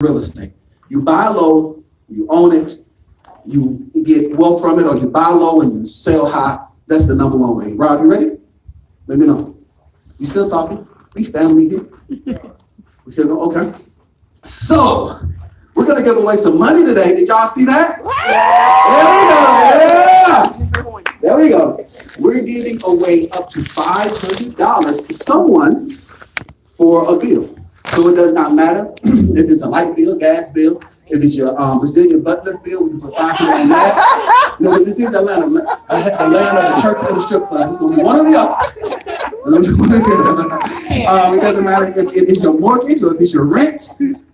real estate. You buy low, you own it, you get wealth from it, or you buy low and you sell high. That's the number one way. Rob, you ready? Let me know. You still talking? We family here. We still go, okay. So, we're going to give away some money today. Did y'all see that? There we go. Yeah. There we go. We're giving away up to $500 to someone for a bill. So it does not matter if it's a light bill, gas bill, if it's your Brazilian butt lift bill, we can put $500 on that. No, this is Atlanta, the land of the church and the strip club. It's going to be one or the other. It doesn't matter if it's your mortgage or if it's your rent,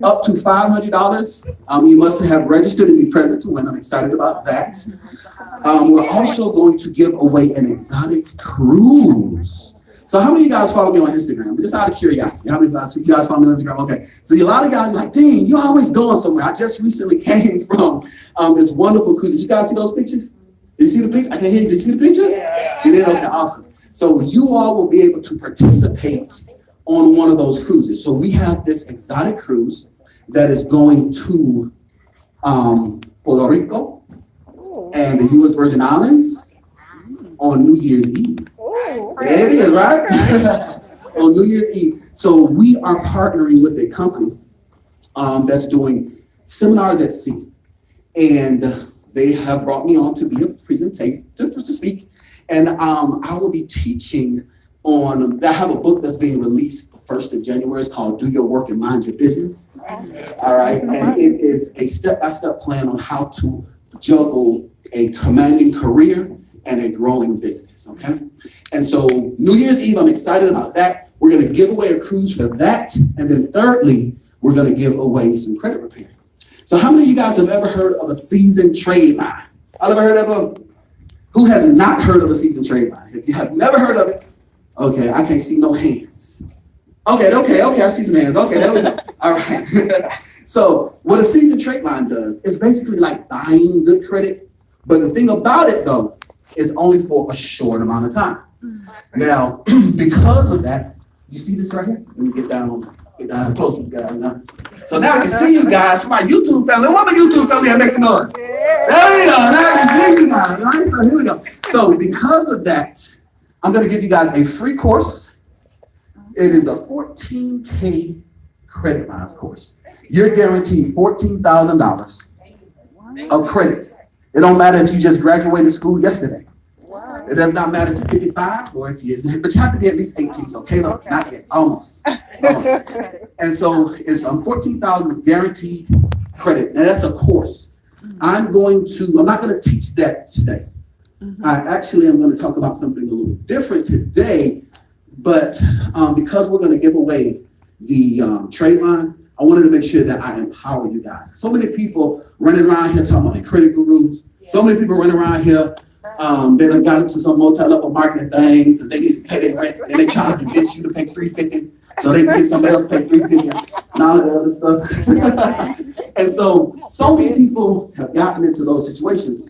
up to $500. You must have registered and be present to win. I'm excited about that. We're also going to give away an exotic cruise. So how many of you guys follow me on Instagram? Just out of curiosity, how many of you guys follow me on Instagram? Okay, so a lot of guys are like, dang, you're always going somewhere. I just recently came from this wonderful cruise. Did you guys see those pictures? Did you see the pictures? I can't hear you. Did you see the pictures? Yeah. You did? Okay, awesome. So you all will be able to participate on one of those cruises. So we have this exotic cruise that is going to Puerto Rico and the U.S. Virgin Islands on New Year's Eve. There it is, right? On New Year's Eve. So we are partnering with a company that's doing seminars at sea. And they have brought me on to be a presentator, to speak. And I will be teaching on, I have a book that's being released the 1st of January. It's called Do Your Work and Mind Your Business. All right. And it is a step-by-step plan on how to juggle a commanding career and a growing business. Okay. And so New Year's Eve, I'm excited about that. We're going to give away a cruise for that. And then thirdly, we're going to give away some credit repair. So how many of you guys have ever heard of a seasoned trade line? I've ever heard of a, who has not heard of a seasoned trade line? If you have never heard of it, okay, I can't see no hands. Okay, I see some hands. Okay, there we go. All right. So what a seasoned trade line does is basically like buying good credit. But the thing about it though, is only for a short amount of time. Now, because of that, you see this right here? Let me get down close with you guys now. So now I can see you guys, my YouTube family. What my YouTube family that makes noise? There we go. Now I can see you guys. All right, so here we go. So because of that, I'm going to give you guys a free course. It is a 14K credit lines course. You're guaranteed $14,000 of credit. It don't matter if you just graduated school yesterday. Wow. It does not matter if you're 55 or if you're, but you have to be at least 18. So Caleb, not yet, almost. And so it's 14,000 guaranteed credit. Now that's a course. I'm not going to teach that today. I'm going to talk about something a little different today, but because we're going to give away the trade line, I wanted to make sure that I empower you guys. So many people running around here talking about their credit gurus. So many people running around here, they done got into some multi-level marketing thing because they need to pay their rent and they trying to convince you to pay $350 so they can get somebody else to pay $350 and all that other stuff. And so many people have gotten into those situations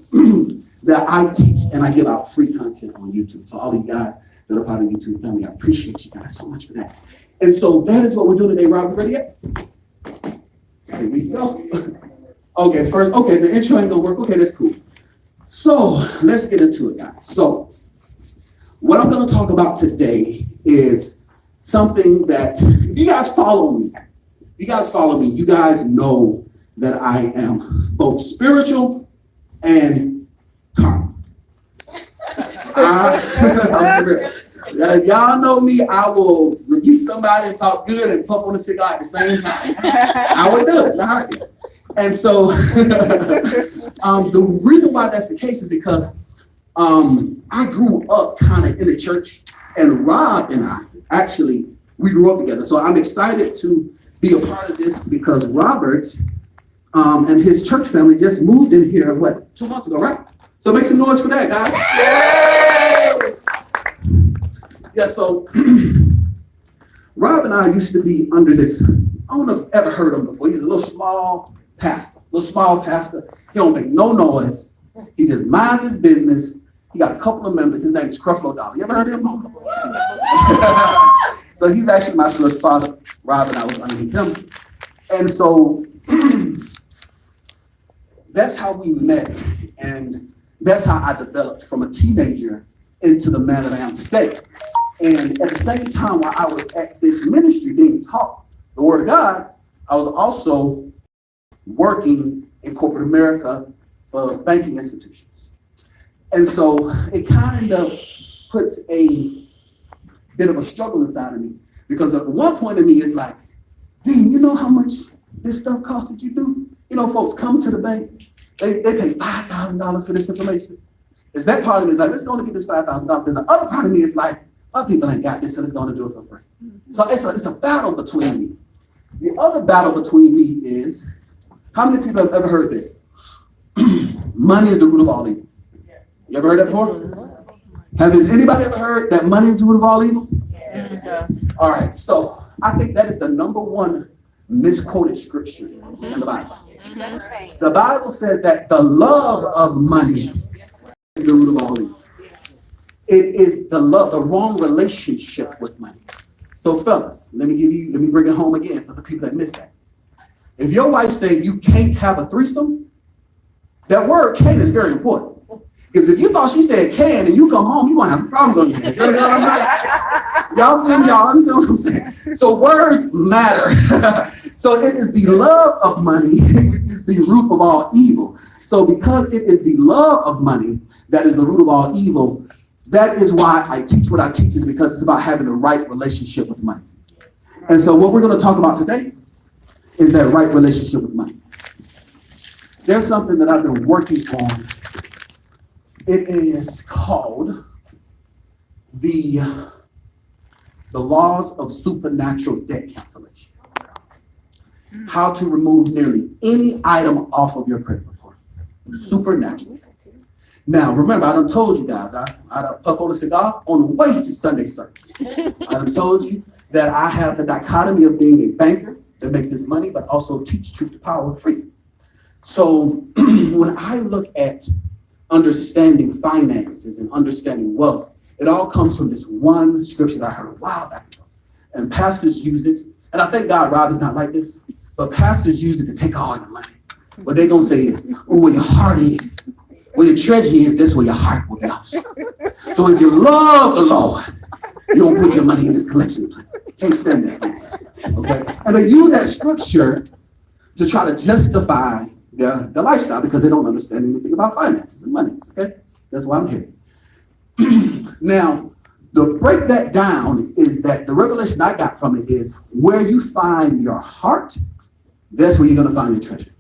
that I teach and I give out free content on YouTube. So all of you guys that are part of the YouTube family, I appreciate you guys so much for that. And so that is what we're doing today. Rob, you ready yet? Here we go. Okay, the intro ain't gonna work. Okay, that's cool. So let's get into it, guys. So what I'm gonna talk about today is something that, if you guys follow me, you guys know that I am both spiritual and carnal. Y'all know me, I will rebuke somebody and talk good and puff on a cigar at the same time. I would do it in a heartbeat. And so the reason why that's the case is because I grew up kind of in the church, and Rob and I, actually, we grew up together. So I'm excited to be a part of this because Robert and his church family just moved in here, 2 months ago, right? So make some noise for that, guys. Yeah, so Rob and I used to be under this, I don't know if you've ever heard of him before. He's a little small pastor. He don't make no noise. He just minds his business. He got a couple of members. His name is Creflo Dollar. You ever heard of him? So he's actually my son's father. Rob and I was underneath him. And so that's how we met, and that's how I developed from a teenager into the man that I am today. And at the same time, while I was at this ministry being taught the Word of God, I was also working in corporate America for banking institutions. And so it kind of puts a bit of a struggle inside of me, because at one point of me is like, Dean, you know how much this stuff costs that you do? You know, folks come to the bank, they pay $5,000 for this information. Is that part of me is like, let's go and get this $5,000. And the other part of me is like, other people ain't got this, so let's go and do it for free. So it's a battle between me. The other battle between me is, how many people have ever heard this? Money is the root of all evil. You ever heard that before? Has anybody ever heard that money is the root of all evil? Yes. All right, so I think that is the number one misquoted scripture in the Bible. The Bible says that the love of money is the root of all evil. It is the wrong relationship with money. So fellas, let me bring it home again for the people that missed that. If your wife said you can't have a threesome, that word "can" is very important. Because if you thought she said "can" and you come home, you're gonna have some problems on your hands. You know what I'm saying? Y'all understand what I'm saying? So words matter. So it is the love of money which is the root of all evil. So because it is the love of money that is the root of all evil, that is why I teach what I teach, is because it's about having the right relationship with money. And so what we're going to talk about today is that right relationship with money. There's something that I've been working on. It is called the laws of supernatural debt cancellation. How to remove nearly any item off of your credit report. Supernatural. Now, remember, I done told you guys, I done puff on a cigar on the way to Sunday service. I done told you that I have the dichotomy of being a banker that makes this money, but also teach truth to power freedom. So when I look at understanding finances and understanding wealth, it all comes from this one scripture that I heard a while back ago. And pastors use it, and I thank God Rob is not like this, but pastors use it to take all your money. What they're going to say is, where your heart is, where your treasure is, that's where your heart will be also. So if you love the Lord, you don't put your money in this collection plate. Can't stand that. Okay? And they use that scripture to try to justify their lifestyle because they don't understand anything about finances and money. Okay? That's why I'm here. Now, to break that down is that the revelation I got from it is where you find your heart, that's where you're going to find your treasure.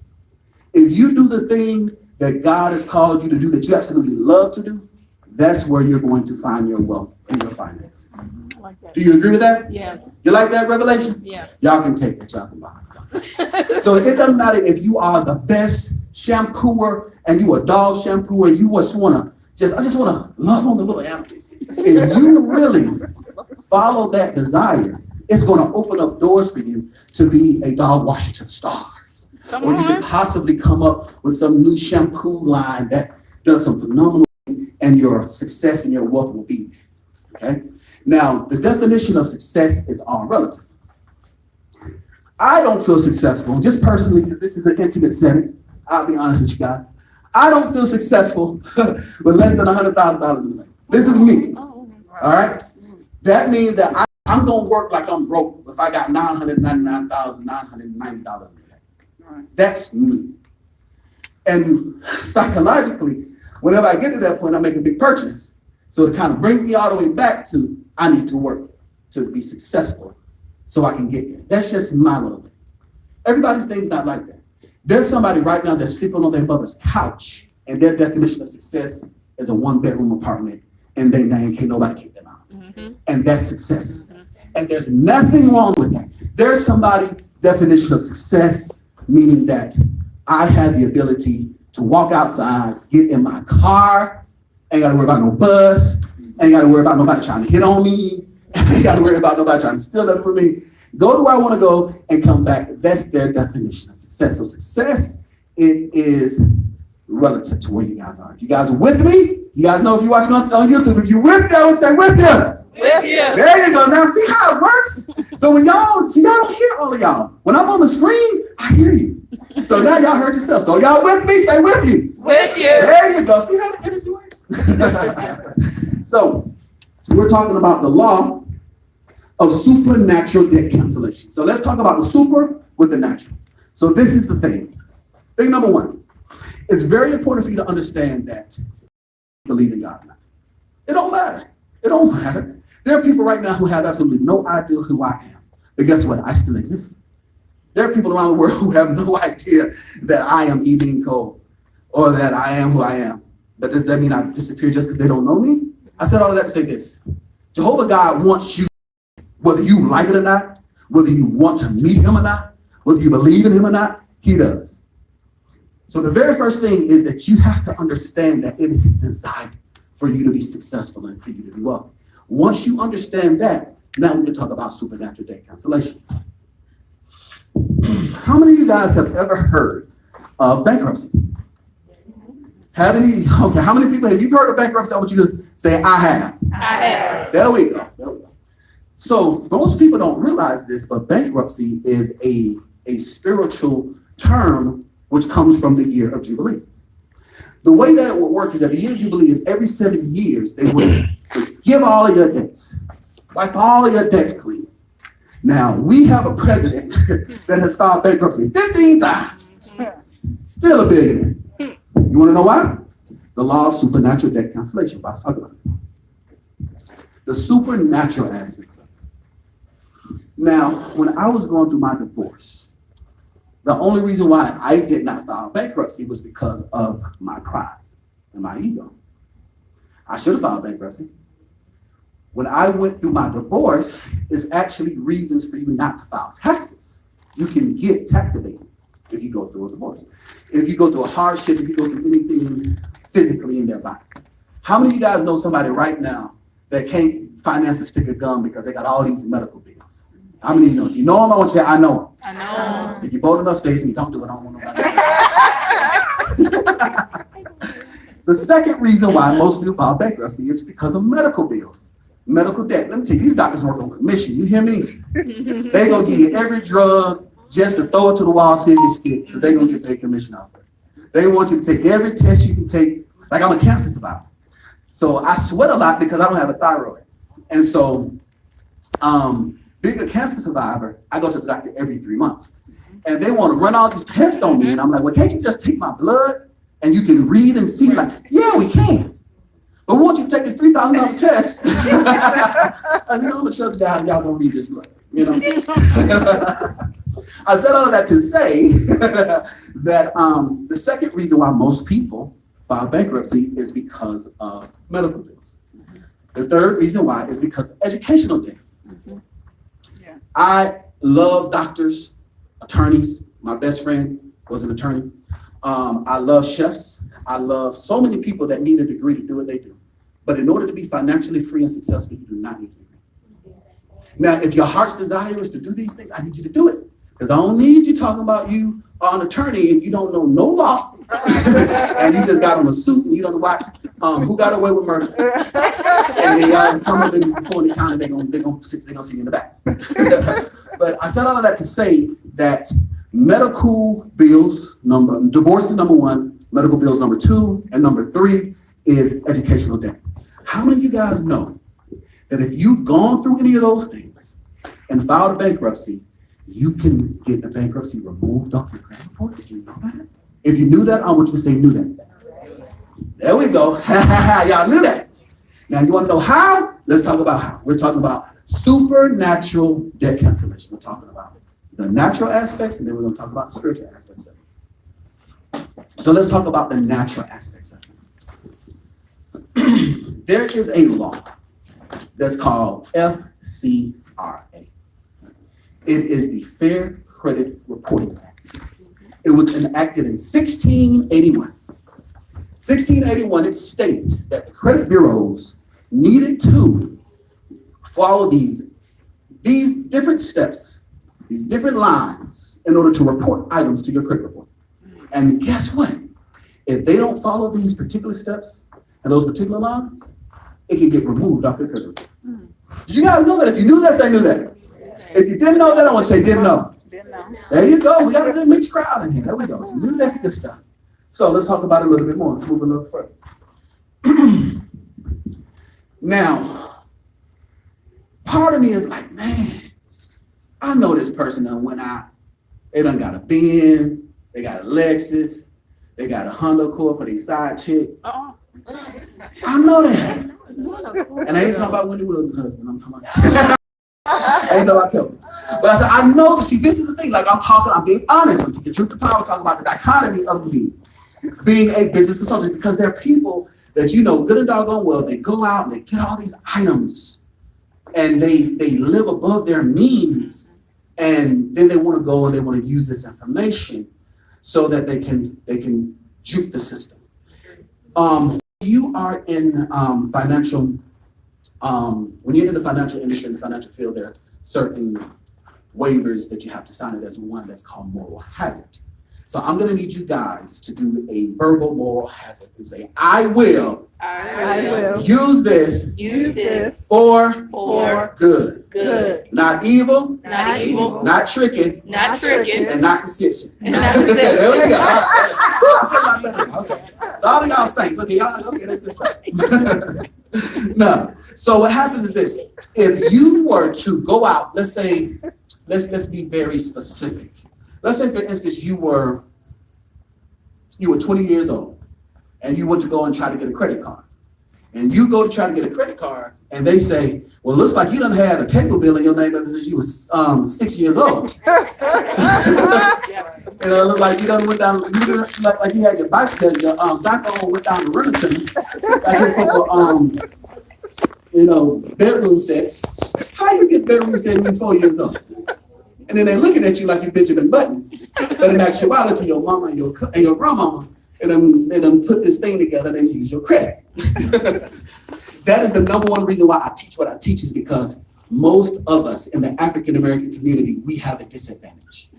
If you do the thing that God has called you to do that you absolutely love to do, that's where you're going to find your wealth and your finances. Like that. Do you agree with that? Yes. You like that revelation? Yeah. Y'all can take that. Y'all can buy it. So it doesn't matter if you are the best shampooer and you a dog shampooer and you just want to I just want to love on the little animals. If you really follow that desire, it's going to open up doors for you to be a dog washer to the stars. Or you could possibly come up with some new shampoo line that does some phenomenal things, and your success and your wealth will be there. Okay? Now, the definition of success is all relative. I don't feel successful, just personally, because this is an intimate setting. I'll be honest with you guys. I don't feel successful with less than $100,000 in the bank. This is me. All right? That means that I'm going to work like I'm broke if I got $999,990 in the bank. That's me. And psychologically, whenever I get to that point, I make a big purchase. So it kind of brings me all the way back to I need to work to be successful so I can get there. That's just my little thing. Everybody's thing's not like that. There's somebody right now that's sleeping on their mother's couch, and their definition of success is a 1-bedroom apartment, and their name can't nobody kick them out. Mm-hmm. And that's success. Mm-hmm. And there's nothing wrong with that. There's somebody's definition of success, meaning that I have the ability to walk outside, get in my car, ain't got to worry about no bus, ain't got to worry about nobody trying to hit on me, ain't got to worry about nobody trying to steal nothing from me. Go to where I want to go and come back. That's their definition of success. So success, it is relative to where you guys are. If you guys are with me, you guys know if you're watching on YouTube, if you're with me, I would say with you. With you. There you go. Now see how it works? So when y'all don't hear all of y'all. When I'm on the screen, I hear you. So now y'all heard yourself. So y'all with me? Say with you. With you. There you go. See how the energy works? So we're talking about the law of supernatural debt cancellation. So let's talk about the super with the natural. So this is the thing. Thing number one. It's very important for you to understand that you believe in God. It don't matter. It don't matter. There are people right now who have absolutely no idea who I am. But guess what? I still exist. There are people around the world who have no idea that I am eating cold or that I am who I am. But does that mean I've disappeared just because they don't know me? I said all of that to say this. Jehovah God wants you, whether you like it or not, whether you want to meet him or not, whether you believe in him or not, he does. So the very first thing is that you have to understand that it is his desire for you to be successful and for you to be wealthy. Once you understand that, now we can talk about supernatural debt cancellation. How many of you guys have ever heard of bankruptcy? How many people have you heard of bankruptcy? I want you to say, I have. I have. There we go. So most people don't realize this, but bankruptcy is a spiritual term which comes from the year of Jubilee. The way that it would work is that the year of Jubilee is every 7 years they would forgive all of your debts, wipe all of your debts clean. Now, we have a president that has filed bankruptcy 15 times. Still a billionaire. You want to know why? The law of supernatural debt cancellation. About to talk about it. The supernatural aspects of it. Now, when I was going through my divorce, the only reason why I did not file bankruptcy was because of my pride and my ego. I should have filed bankruptcy. When I went through my divorce, it's actually reasons for you not to file taxes. You can get tax evasion if you go through a divorce. If you go through a hardship, if you go through anything physically in their body. How many of you guys know somebody right now that can't finance a stick of gum because they got all these medical bills? How many of you know? If you know them, I want you to say, I know them. I know. If you're bold enough, say something. Don't do it. I don't want nobody. The second reason why most people file bankruptcy is because of medical bills. Medical debt. Let me tell you, these doctors work on commission. You hear me? They're going to give you every drug just to throw it to the wall, see if you stick, because they're going to get paid commission off of it. They want you to take every test you can take. Like, I'm a cancer survivor. So I sweat a lot because I don't have a thyroid. And so, being a cancer survivor, I go to the doctor every 3 months. And they want to run all these tests on me. And I'm like, well, can't you just take my blood and you can read and see? Like, yeah, we can. But we want you to take this $3,000 test. I said, I'm going to trust God and y'all going to read this blood. You know? I said all of that to say that the second reason why most people file bankruptcy is because of medical bills. The third reason why is because of educational debt. Yeah. I love doctors, attorneys. My best friend was an attorney. I love chefs. I love so many people that need a degree to do what they do. But in order to be financially free and successful, you do not need a degree. Now, if your heart's desire is to do these things, I need you to do it. Because I don't need you talking about you are an attorney and you don't know no law. And you just got on a suit and you don't know what. Who got away with murder? And they come up and before the county, they're gonna see you in the back. But I said all of that to say that medical bills, divorce is number one, medical bills number two, and number three is educational debt. How many of you guys know that if you've gone through any of those things and filed a bankruptcy, you can get the bankruptcy removed off your credit report? Did you know that? If you knew that, I want you to say knew that. There we go. Y'all knew that. Now you want to know how? Let's talk about how. We're talking about supernatural debt cancellation. We're talking about the natural aspects, and then we're going to talk about the spiritual aspects of it. So let's talk about the natural aspects of it. There is a law that's called FCRA. It is the Fair Credit Reporting Act. It was enacted in 1681. 1681, it stated that the credit bureaus needed to follow these different steps, these different lines in order to report items to your credit report. And guess what? If they don't follow these particular steps and those particular lines, it can get removed off your credit report. Did you guys know that? If you knew that, say knew that. If you didn't know that, I want to say didn't know. There you go. We got a good mixed crowd in here. There we go. That's good stuff. So let's talk about it a little bit more. Let's move a little further. Now, part of me is like, man, I know this person done went out. They done got a Benz. They got a Lexus. They got a Honda Accord for their side chick. I know that. And I ain't talking about Wendy Wills' husband. I'm talking about I ain't talking about Kelvin. But I said, I know, see, this is the thing. Like I'm being honest. I'm the truth to power, talking about the dichotomy of being a business consultant, because there are people that you know good and doggone well, they go out and they get all these items and they live above their means, and then they want to go and they want to use this information so that they can juke the system. You are in financial when you're in the financial industry, in the financial field, there are certain waivers that you have to sign. There's one that's called moral hazard. So I'm going to need you guys to do a verbal moral hazard and say, I will use this for good. Not evil, not tricking, and not deception. There we go. All right. Okay. So all of y'all saints, okay, that's good. No. So what happens is this: if you were to go out, let's say, let's be very specific. Let's say, for instance, you were 20 years old and you went to go and try to get a credit card. And you go to try to get a credit card and they say, well, it looks like you done had a cable bill in your name ever since you was 6 years old. You know, it looked like you done went down, like you had your bike, your backbone went down to Renton, like you couple bedroom sets. How you get bedroom sets when you're 4 years old? And then they're looking at you like you're Benjamin Button. But in actuality, your mama and your grandmama, they done put this thing together and use your credit. That is the number one reason why I teach what I teach, is because most of us in the African American community, we have a disadvantage.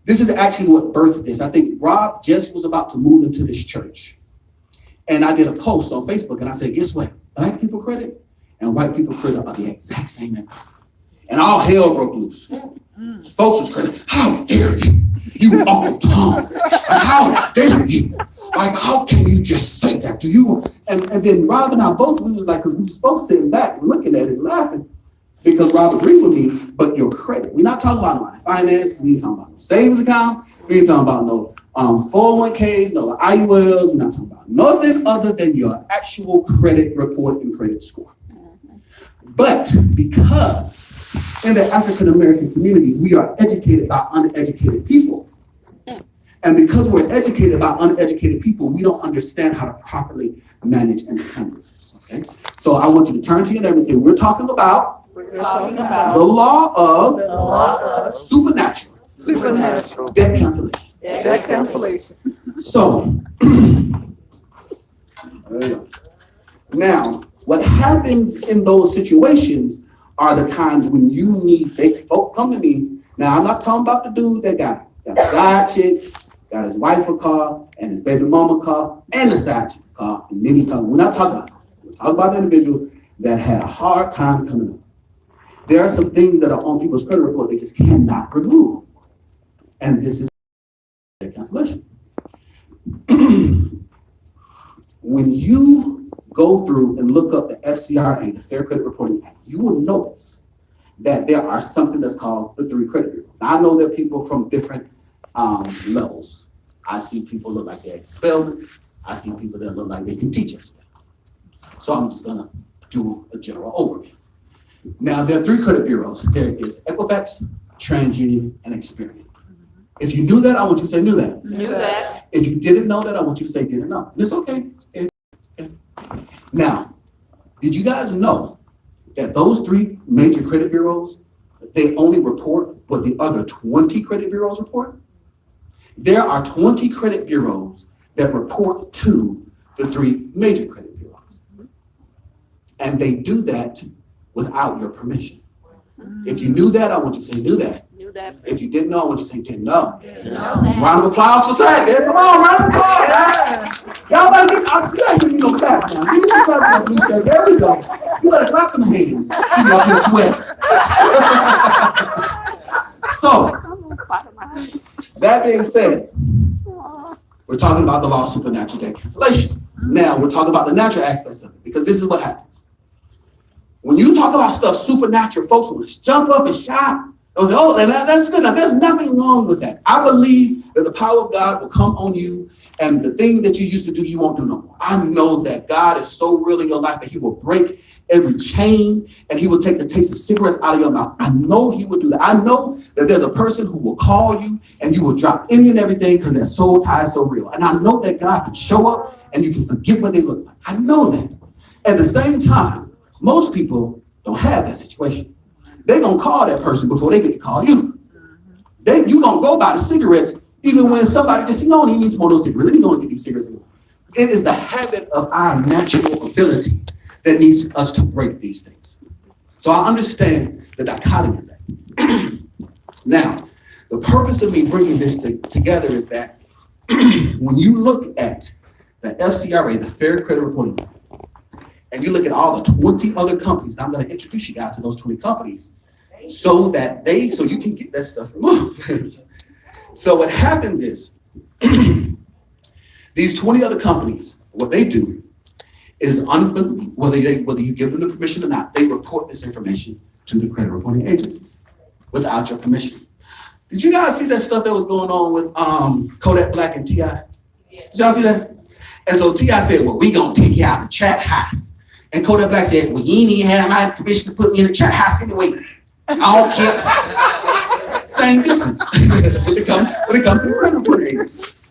This is actually what birthed this. I think Rob just was about to move into this church. And I did a post on Facebook and I said, guess what? Black people credit and white people credit are the exact same thing. And all hell broke loose. Folks was crazy. How dare you, Uncle Tom? How dare you? Like, how can you just say that to you? And then Rob and I both, we was like, because we was both sitting back and looking at it and laughing, because Rob agreed with me, but your credit. We're not talking about no finances. We ain't talking about no savings account. We ain't talking about no 401ks, no IULs. We're not talking about nothing other than your actual credit report and credit score. But because in the African American community, we are educated by uneducated people. And because we're educated by uneducated people, we don't understand how to properly manage and handle this. Okay? So I want you to turn to your neighbor and say, we're talking about the law of supernatural debt cancellation. So now, what happens in those situations are the times when you need, folk come to me. Now, I'm not talking about the dude that got a side chick, got his wife a car, and his baby mama car, and a side chick car. And then we're not talking about that. We're talking about the individual that had a hard time coming up. There are some things that are on people's credit report they just cannot remove. And this is debt cancellation. When you go through and look up the FCRA, the Fair Credit Reporting Act, you will notice that there are something that's called the 3 credit bureaus. Now, I know there are people from different levels. I see people look like they expelled it. I see people that look like they can teach us. So I'm just gonna do a general overview. Now, there are 3 credit bureaus. There is Equifax, TransUnion, and Experian. If you knew that, I want you to say knew that. Knew that. If you didn't know that, I want you to say didn't know. And it's okay. Now, did you guys know that those 3 major credit bureaus, they only report what the other 20 credit bureaus report? There are 20 credit bureaus that report to the 3 major credit bureaus. And they do that without your permission. If you knew that, I want you to say knew that. Knew that. If you didn't know, I want you to say didn't know. Round of applause for Zach. Come on, round of applause. Y'all better give me no clap now. Give me some clap on blue shirt. There we go. You better clap them hands. You up here sweat. So, that being said, we're talking about the law of supernatural debt cancellation. Now, we're talking about the natural aspects of it, because this is what happens. When you talk about stuff supernatural, folks will just jump up and shout. They'll say, oh, and that's good. Now, there's nothing wrong with that. I believe that the power of God will come on you, and the thing that you used to do, you won't do no more. I know that God is so real in your life that he will break every chain, and he will take the taste of cigarettes out of your mouth. I know he will do that. I know that there's a person who will call you, and you will drop any and everything because they're so tired, so real. And I know that God can show up, and you can forget what they look like. I know that. At the same time, most people don't have that situation. They're going to call that person before they get to call you. You don't go buy the cigarettes, even when somebody just, he needs more of those cigarettes. Let me go and get these cigarettes. It is the habit of our natural ability that needs us to break these things. So I understand the dichotomy of that. Now, the purpose of me bringing this together is that when you look at the FCRA, the Fair Credit Reporting Act, and you look at all the 20 other companies, I'm going to introduce you guys to those 20 companies so you can get that stuff removed. So what happens is these 20 other companies, what they do is, whether you give them the permission or not, they report this information to the credit reporting agencies without your permission. Did you guys see that stuff that was going on with Kodak Black and T.I.? Did y'all see that? And so T.I. said, well, we going to take you out of the trap house. And Kodak Black said, well, you ain't even have my permission to put me in the trap house anyway. I don't care. Same difference when it comes to the credit reporting agencies.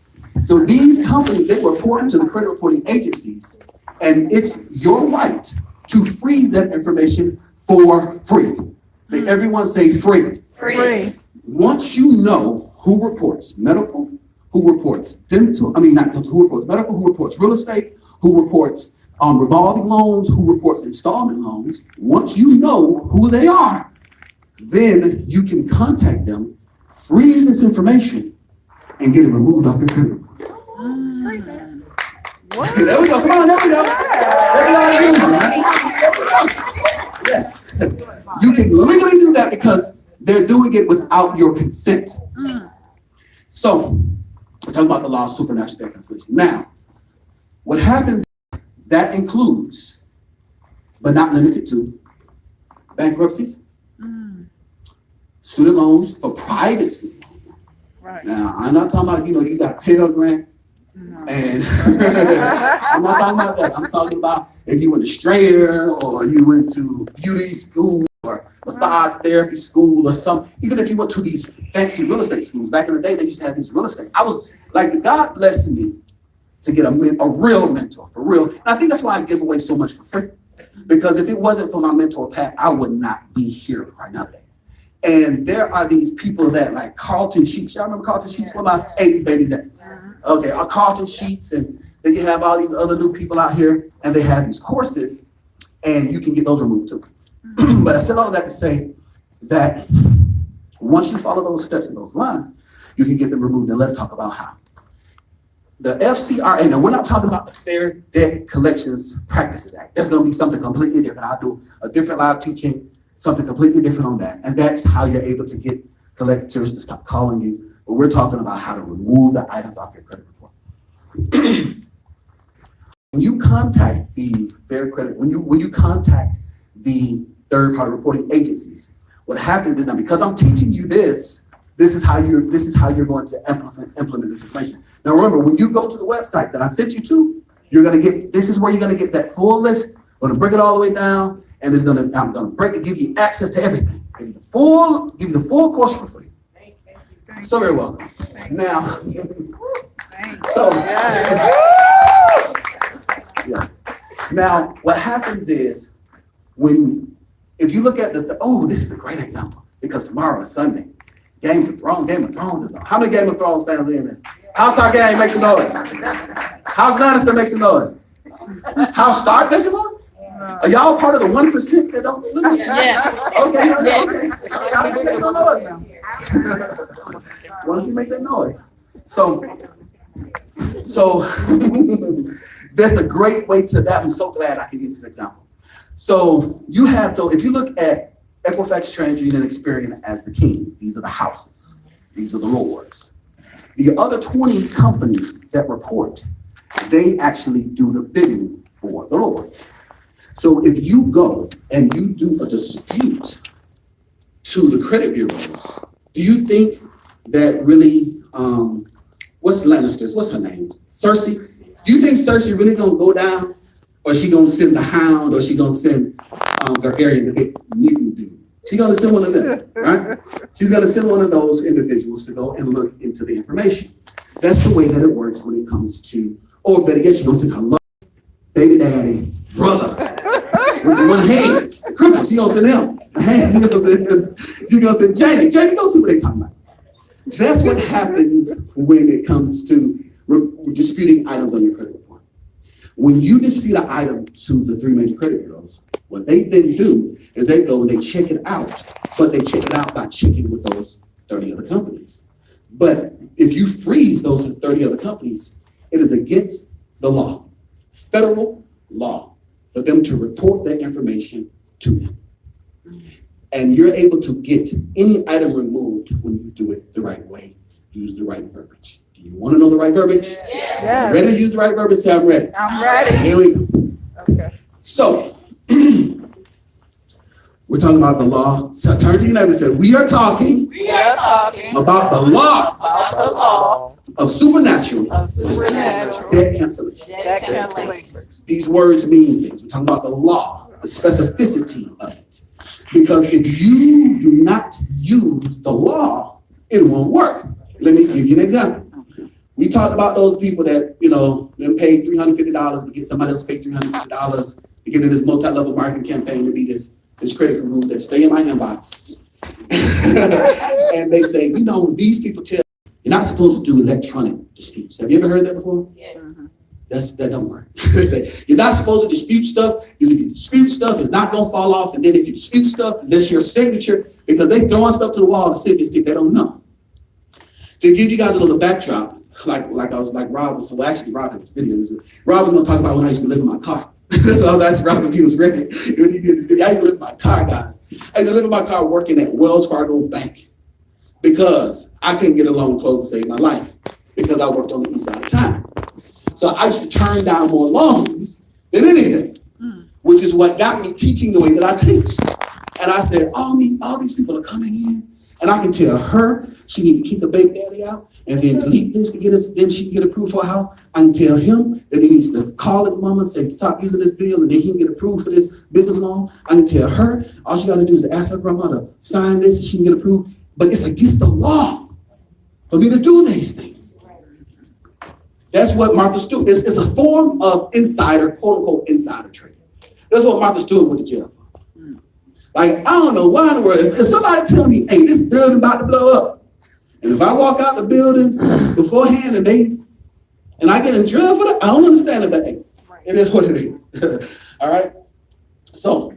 So these companies, they report to the credit reporting agencies, and it's your right to freeze that information for free. Say, everyone say free. Free. Once you know who reports medical, who reports dental, who reports medical, who reports real estate, who reports revolving loans, who reports installment loans, once you know who they are, then you can contact them, freeze this information, and get it removed off your credit report. There we go. Come on, there we go. Yes. You can legally do that because they're doing it without your consent. So, we're talking about the law of supernatural debt cancellation. Now, what happens, that includes, but not limited to, bankruptcies, student loans for private student loans. Right. Now, I'm not talking about, you got a Pell Grant, and I'm not talking about that. I'm talking about if you went to Strayer, or you went to beauty school, or massage therapy school, or something. Even if you went to these fancy real estate schools. Back in the day, they used to have these real estate. I was like, God blessed me to get a real mentor, for real. And I think that's why I give away so much for free. Because if it wasn't for my mentor, Pat, I would not be here right now today. And there are these people that, like Carlton Sheets. Y'all remember Carlton Sheets? Where my 80s babies at? Okay, our Carlton Sheets, and then you have all these other new people out here, and they have these courses, and you can get those removed too. But I said all of that to say that once you follow those steps and those lines, you can get them removed. And let's talk about how. The FCRA, now we're not talking about the Fair Debt Collections Practices Act. That's going to be something completely different. I'll do a different live teaching, something completely different on that. And that's how you're able to get collectors to stop calling you. But we're talking about how to remove the items off your credit report. When you contact the Fair Credit, when you contact the third-party reporting agencies, what happens is, now because I'm teaching you this is how you're going to implement this information. Now remember, when you go to the website that I sent you to, this is where you're gonna get that full list. I'm gonna break it all the way down, and I'm gonna give you access to everything. Give you the full course for free. So very welcome. Now, so yeah. Now what happens is if you look at this is a great example, because tomorrow is Sunday. Game of Thrones is on. How many Game of Thrones fans are in there? House Targaryen makes some noise. House Lannister makes some noise. House Stark makes some noise. Are y'all part of the 1% that don't believe? Yes. Okay. Yes. Y'all make no noise. Why don't you make that noise? So that's a great way to that. I'm so glad I can use this example. So if you look at Equifax, TransUnion, and Experian as the kings, these are the houses. These are the lords. The other 20 companies that report, they actually do the bidding for the Lord. So if you go and you do a dispute to the credit bureaus, do you think that really, what's Lannister's, what's her name? Cersei? Do you think Cersei really gonna go down? Or she gonna send the Hound, or she gonna send Gargarian, the big mutant dude? She's gonna send one of them, right? She's gonna send one of those individuals to go and look into the information. That's the way that it works when it comes to, or better yet, she's gonna send her love, baby daddy, brother, with the one hand, cripple, she gonna send him. A hand, she gonna send Jamie. Jamie, go see what they talking about. That's what happens when it comes to disputing items on your credit report. When you dispute an item to the 3 major credit bureaus, what they then do is they go and they check it out, but they check it out by checking with those 30 other companies. But if you freeze those 30 other companies, it is against the law, federal law, for them to report that information to them. And you're able to get any item removed when you do it the right way, use the right verbiage. Do you want to know the right verbiage? Yes. Ready to use the right verbiage? Say I'm ready. I'm ready. Here we go. Okay. So, we're talking about the law. So turn to your neighbor and say, we are talking about the law of supernatural debt cancellation. These words mean things. We're talking about the law, the specificity of it. Because if you do not use the law, it won't work. Let me give you an example. We talked about those people that, they paid $350 to get somebody else paid $350 to get in this multi-level marketing campaign to be this credit guru that stay in my inbox. And they say, these people tell you, you're not supposed to do electronic disputes. Have you ever heard that before? Yes. That don't work. They say, you're not supposed to dispute stuff, because if you dispute stuff, it's not going to fall off. And then if you dispute stuff, that's your signature, because they throwing stuff to the wall to see if it's stick. They don't know. To give you guys a little backdrop, like Rob was, so actually Rob had this video. Rob was going to talk about when I used to live in my car. So I was asking Rob if he was ready. When he did this video, I used to live in my car, guys. I used to live in my car working at Wells Fargo Bank because I couldn't get a loan closed to save my life because I worked on the east side of town. So I used to turn down more loans than anything, which is what got me teaching the way that I teach. And I said, all these people are coming in, and I can tell her she need to kick the baby daddy out and then delete this to get us, then she can get approved for a house. I can tell him that he needs to call his mama and say, stop using this bill, and then he can get approved for this business loan. I can tell her, all she got to do is ask her grandma to sign this and she can get approved. But it's against the law for me to do these things. That's what Martha Stewart is. It's a form of insider, quote unquote, insider trading. That's what Martha Stewart went to jail for. Like, I don't know why in the world, if somebody tell me, hey, this building about to blow up, and if I walk out the building beforehand and I get in jail for that, I don't understand it, but hey, it is what it is. All right? So,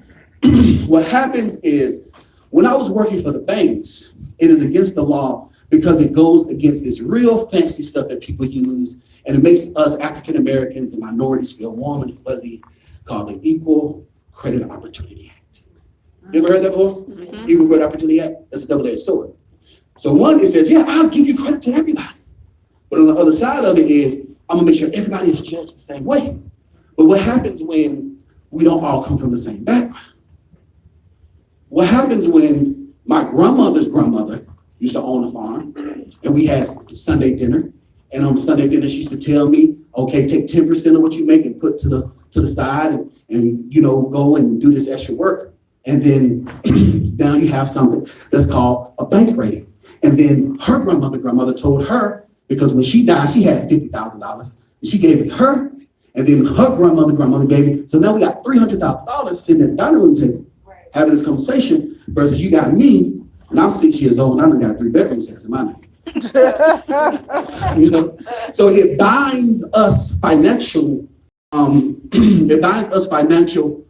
what happens is, when I was working for the banks, it is against the law because it goes against this real fancy stuff that people use, and it makes us African Americans and minorities feel warm and fuzzy, called the Equal Credit Opportunity Act. You ever heard that before? Mm-hmm. Equal Credit Opportunity Act? That's a double-edged sword. So one, it says, yeah, I'll give you credit to everybody. But on the other side of it is, I'm gonna make sure everybody is judged the same way. But what happens when we don't all come from the same background? What happens when my grandmother's grandmother used to own a farm, and we had Sunday dinner, and on Sunday dinner she used to tell me, okay, take 10% of what you make and put to the side and go and do this extra work. And then now you have something that's called a bank rating. And then her grandmother told her, because when she died, she had $50,000. She gave it to her, and then her grandmother gave it. So now we got $300,000 sitting at the dining room table having this conversation, versus you got me, and I'm 6 years old, and I done got 3 bedrooms in my name. So it binds us financial. It binds us financial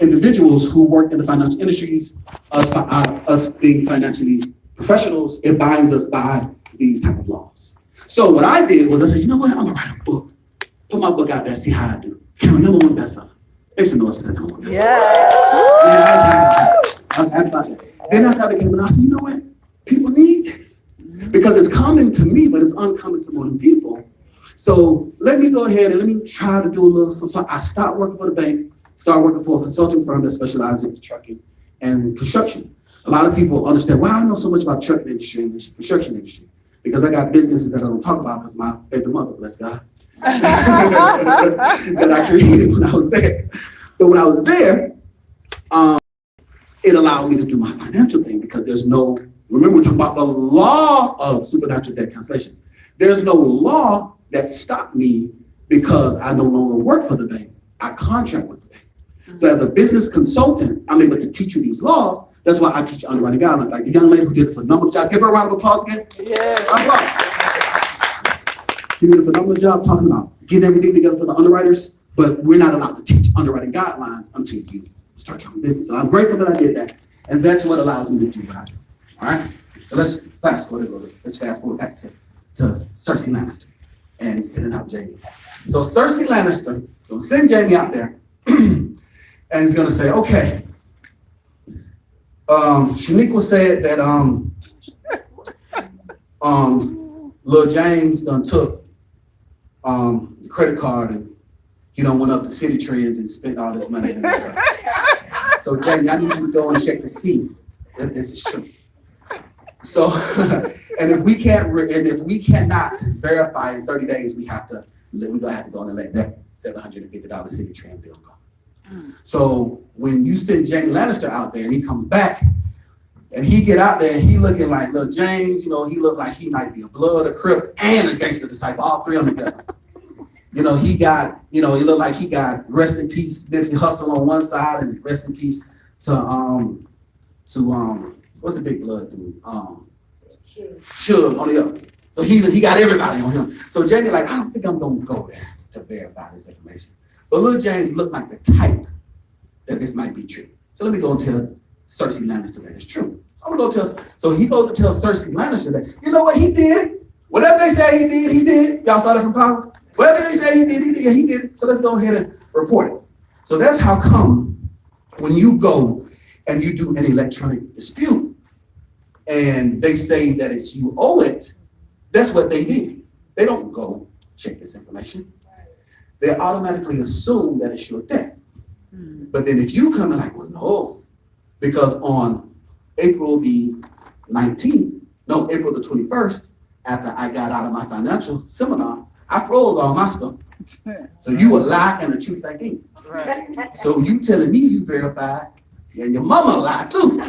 individuals who work in the financial industries, us being financially professionals. It binds us by these type of laws. So what I did was I said, you know what? I'm gonna write a book. Put my book out there, see how I do. Became a #1 bestseller. Make some noise for that #1 bestseller. Yes. I was happy about that. Then after I became, and I said, you know what? People need this. because it's common to me, but it's uncommon to most people. So let me go ahead and let me try to do a little. So I stopped working for the bank, started working for a consulting firm that specializes in trucking and construction. A lot of people understand why I know so much about trucking industry and the construction industry, because I got businesses that I don't talk about because my baby mother, bless God, that I created when I was there. But when I was there, it allowed me to do my financial thing because there's no, remember we're talking about the law of supernatural debt cancellation. There's no law that stopped me because I no longer work for the bank. I contract with the bank. So as a business consultant, I'm able to teach you these laws. That's why I teach underwriting guidelines. Like the young lady who did a phenomenal job. Give her a round of applause again. Yeah. She did a phenomenal job talking about getting everything together for the underwriters, but we're not allowed to teach underwriting guidelines until you start your own business. So I'm grateful that I did that. And that's what allows me to do what I do. All right? So let's fast forward back to Cersei Lannister and sending out Jamie. So Cersei Lannister will send Jamie out there and he's going to say, okay, Shaniqua said that Lil James done took the credit card and he done went up to City Trends and spent all this money. So Jamie, I need you to go and check to see if this is true. So, and if we cannot verify in 30 days, we're gonna have to go and let that $750 City Trend bill go. So when you send Jamie Lannister out there and he comes back and he get out there and he looking like Lil James, he look like he might be a Blood, a Crip, and a gangster disciple, all three of them together. He looked like he got rest in peace Nipsey Hussle on one side and rest in peace to what's the big blood dude? Suge on the other. So he got everybody on him. So Jamie like, I don't think I'm gonna go there to verify this information. But Lil James looked like the type that this might be true. So let me go and tell Cersei Lannister that it's true. So he goes to tell Cersei Lannister that, you know what he did? Whatever they say he did, he did. Y'all saw that from Power? Whatever they say he did, he did. So let's go ahead and report it. So that's how come when you go and you do an electronic dispute and they say that it's you owe it, that's what they did. They don't go check this information. They automatically assume that it's your debt. But then if you come in like, well, no, because on April the 21st, after I got out of my financial seminar, I froze all my stuff. So you a lie and a truth ain't. Right. So you telling me you verified, and your mama lied too.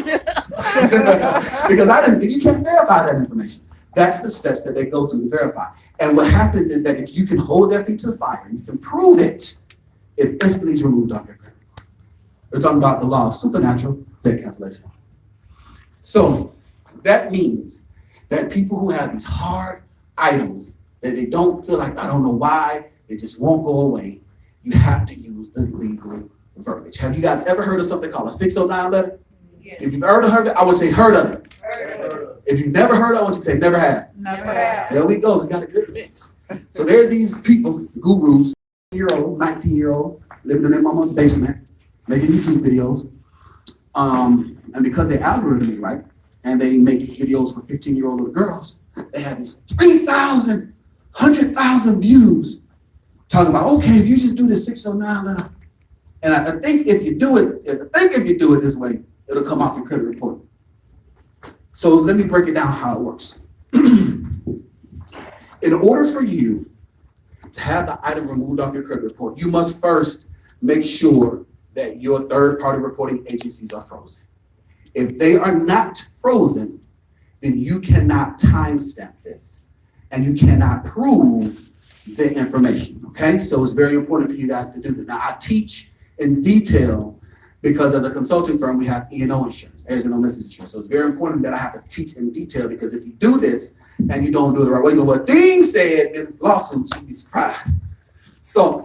Because you can't verify that information. That's the steps that they go through to verify. And what happens is that if you can hold their feet to the fire and you can prove it, it instantly is removed off your credit. We're talking about the law of supernatural debt cancellation. So that means that people who have these hard items that they don't feel like, I don't know why, they just won't go away, you have to use the legal verbiage. Have you guys ever heard of something called a 609 letter? Yes. If you've heard of it, I would say heard of it. If you've never heard of it, I want you to say never have. Never have. There we go. We got a good mix. So there's these people, gurus, 19-year-old, living in their mama's basement, making YouTube videos. And because their algorithm is right, and they make videos for 15-year-old little girls, they have these 3,000, 100,000 views talking about, okay, if you just do this 609 letter, and I think if you do it this way, it'll come off your credit report. So let me break it down how it works. In order for you to have the item removed off your credit report, you must first make sure that your third-party reporting agencies are frozen. If they are not frozen, then you cannot timestamp this and you cannot prove the information, okay? So it's very important for you guys to do this. Now, I teach in detail because as a consulting firm, we have E&O insurance, heirs and omissions insurance. So it's very important that I have to teach in detail because if you do this and you don't do it the right way, you know what things said in lawsuits, you'd be surprised. So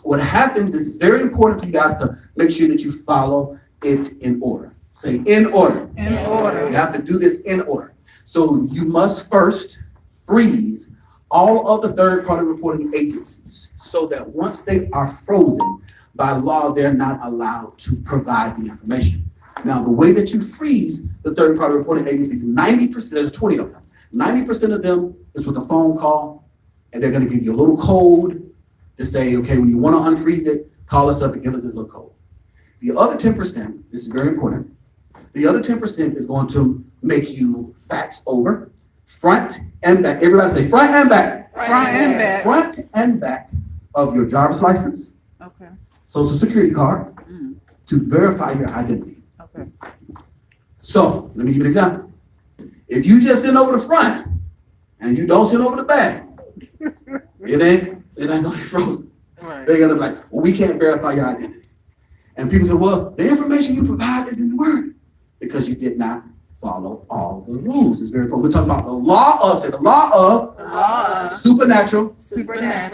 what happens is it's very important for you guys to make sure that you follow it in order. Say in order. In order. You have to do this in order. So you must first freeze all of the third-party reporting agencies so that once they are frozen, by law, they're not allowed to provide the information. Now, the way that you freeze the third-party reporting agencies, 90%, there's 20 of them, 90% of them is with a phone call, and they're going to give you a little code to say, okay, when you want to unfreeze it, call us up and give us this little code. The other 10%, this is very important, the other 10% is going to make you fax over front and back. Everybody say front and back. Front and back. Front and back of your driver's license, Okay. social security card, to verify your identity. Okay. So let me give you an example. If you just send over the front and you don't send over the back, it ain't gonna be frozen. Right. They're gonna be like, well, we can't verify your identity. And people say, well, the information you provided didn't work because you did not follow all the rules. It's very important. We're talking about the law of supernatural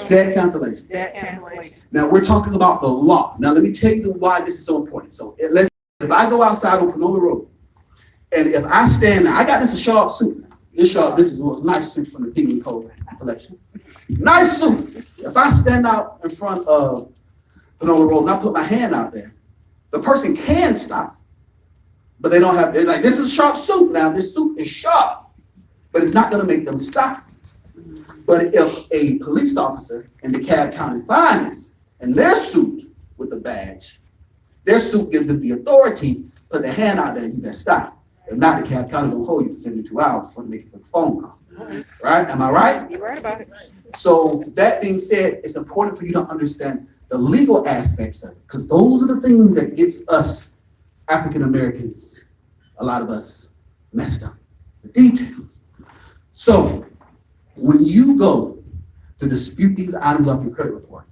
debt cancellation. Now we're talking about the law. Now let me tell you why this is so important. So if I go outside on Panola Road, and if I stand there, I got this sharp suit. This is a nice suit from the King & Co collection. Nice suit. If I stand out in front of Panola Road and I put my hand out there, the person can stop, but they don't have, they're like, this is a sharp suit now. This suit is sharp, but it's not going to make them stop. But if a police officer in DeKalb County finds in their suit with the badge, their suit gives them the authority, put their hand out there, you better stop. If not, DeKalb County gonna hold you for 72 hours before they make a phone call. Right? Am I right? You're right about it. So that being said, it's important for you to understand the legal aspects of it, because those are the things that gets us African Americans, a lot of us, messed up. The details. So when you go to dispute these items off your credit report,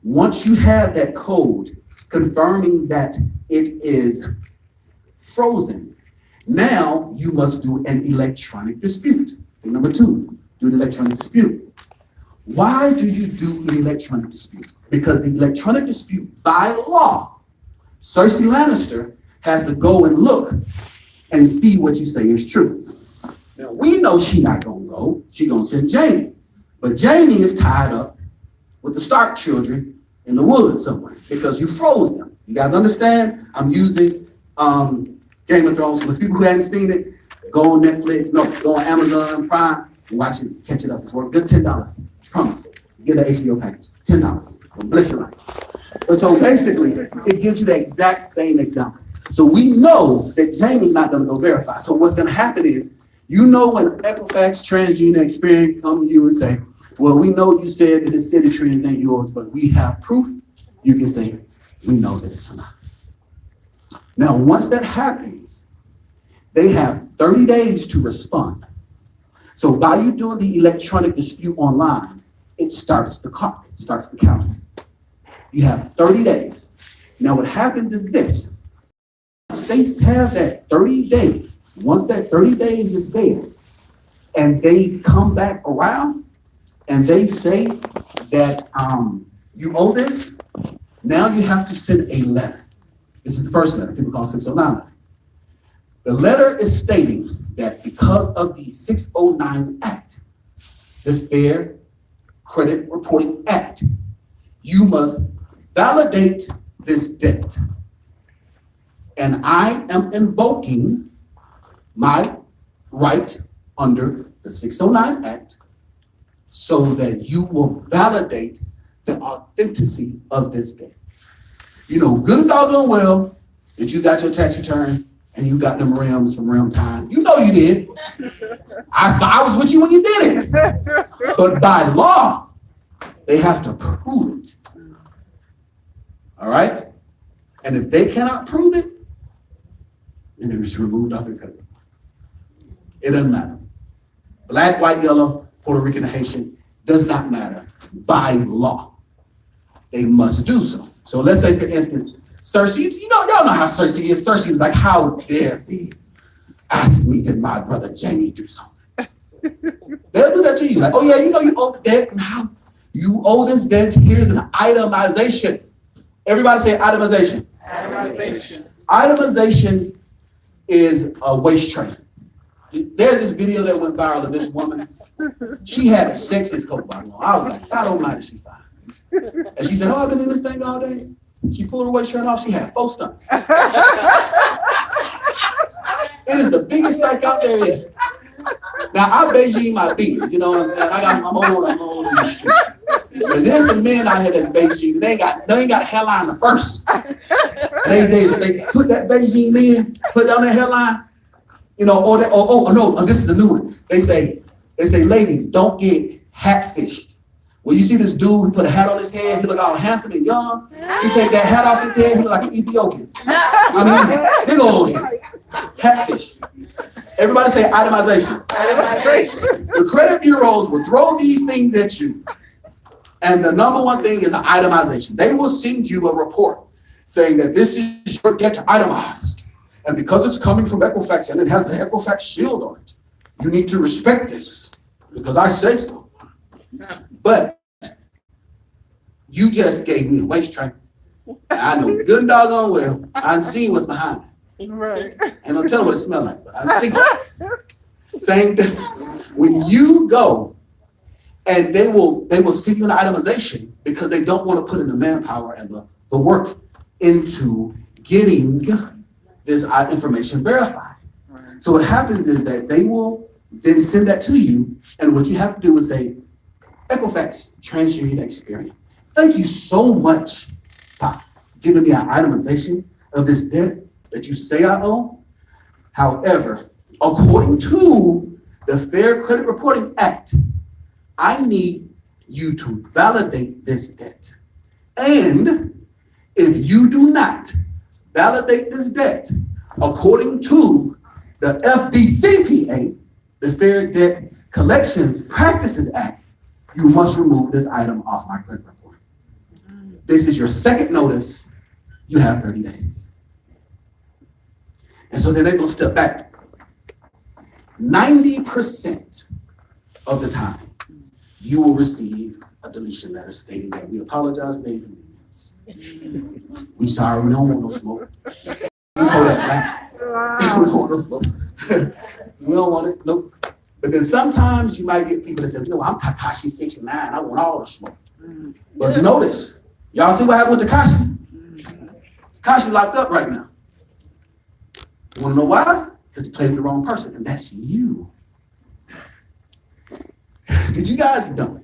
once you have that code confirming that it is frozen, now you must do an electronic dispute. Thing number 2, do an electronic dispute. Why do you do an electronic dispute? Because the electronic dispute, by law, Cersei Lannister has to go and look and see what you say is true. Now, we know she's not going to go. She's going to send Jaime. But Jaime is tied up with the Stark children in the woods somewhere because you froze them. You guys understand? I'm using Game of Thrones. For the people who hadn't seen it, go on Netflix, go on Amazon Prime, and watch it, catch it up. It's worth good $10. I promise. Get the HBO package, $10. It'll bless your life. But so basically, it gives you the exact same example. So we know that Jaime's not going to go verify. So what's going to happen is, you know, when Equifax, TransUnion, Experian come to you and say, well, we know you said that it's city tree and ain't yours, but we have proof, you can say, we know that it's not. Now, once that happens, they have 30 days to respond. So by you doing the electronic dispute online, it starts the clock, it starts the counting. You have 30 days. Now, what happens is this. States have that 30 days. Once that 30 days is there, and they come back around, and they say that you owe this, now you have to send a letter. This is the first letter, people call it 609 letter. The letter is stating that because of the 609 Act, the Fair Credit Reporting Act, you must validate this debt. And I am invoking my right under the 609 Act so that you will validate the authenticity of this debt. You know good and doggone well that you got your tax return and you got them rims from Rim Time. You know you did. I was with you when you did it. But by law, they have to prove it. All right? And if they cannot prove it, then it is removed off your credit. It doesn't matter. Black, white, yellow, Puerto Rican, or Haitian, does not matter. By law, they must do so. So let's say, for instance, Cersei, y'all know how Cersei is. Cersei was like, how dare thee ask me that my brother Jaime do something? They'll do that to you. Like, oh yeah, you know you owe the debt. Now you owe this debt. Here's an itemization. Everybody say itemization. Itemization. Itemization is a waist trainer. There's this video that went viral of this woman. She had a sexiest coat bottom on. I was like, I don't mind if she's fine. And she said, oh, I've been in this thing all day. She pulled her waist trainer off. She had 4 stunts. It is the biggest psych out there yet. Now I Beijing my beard, you know what I'm saying? I'm old in the street. But there's some men out here that's Beijing. They ain't got a hairline the first. They put that Beijing in, put down their hairline, you know, no, this is a new one. They say, ladies, don't get hat fished. Well, you see this dude, he put a hat on his head, he look all handsome and young. He take that hat off his head, he look like an Ethiopian. I mean, big old head. Hat fish. Everybody say itemization. The credit bureaus will throw these things at you. And the number one thing is itemization. They will send you a report saying that this is your debt itemized. And because it's coming from Equifax and it has the Equifax shield on it, you need to respect this because I say so. But you just gave me a waist train. I know good and doggone well. I've seen what's behind it. Right. And I'll tell you what it smells like, but I've seen it. Same difference. When you go and they will send you an itemization because they don't want to put in the manpower and the work into getting this information verified. Right. So what happens is that they will then send that to you, and what you have to do is say, Equifax, TransUnion Experian, thank you so much for giving me an itemization of this debt that you say I owe. However, according to the Fair Credit Reporting Act, I need you to validate this debt. And if you do not validate this debt, according to the FDCPA, the Fair Debt Collections Practices Act, you must remove this item off my credit report. This is your second notice. You have 30 days. And so then they're going to step back. 90% of the time, you will receive a deletion letter stating that we apologize for the inconvenience. We sorry, we don't want no smoke. We call that back. We don't want no smoke. We don't want it, nope. But then sometimes you might get people that say, you know, I'm Takashi 69, I want all the smoke. But notice, y'all see what happened with Takashi? Takashi locked up right now. You wanna know why? Because he played with the wrong person, and that's you. Did you guys know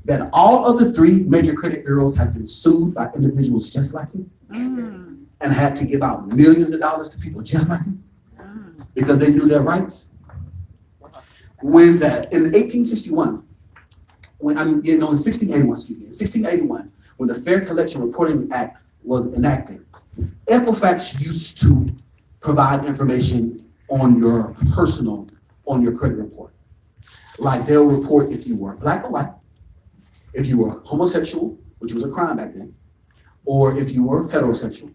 that all of the three major credit bureaus have been sued by individuals just like you and had to give out millions of dollars to people just like you because they knew their rights? When that in 1861, in 1681, when the Fair Collection Reporting Act was enacted, Equifax used to provide information on your credit report. Like they'll report if you were black or white, if you were homosexual, which was a crime back then, or if you were heterosexual,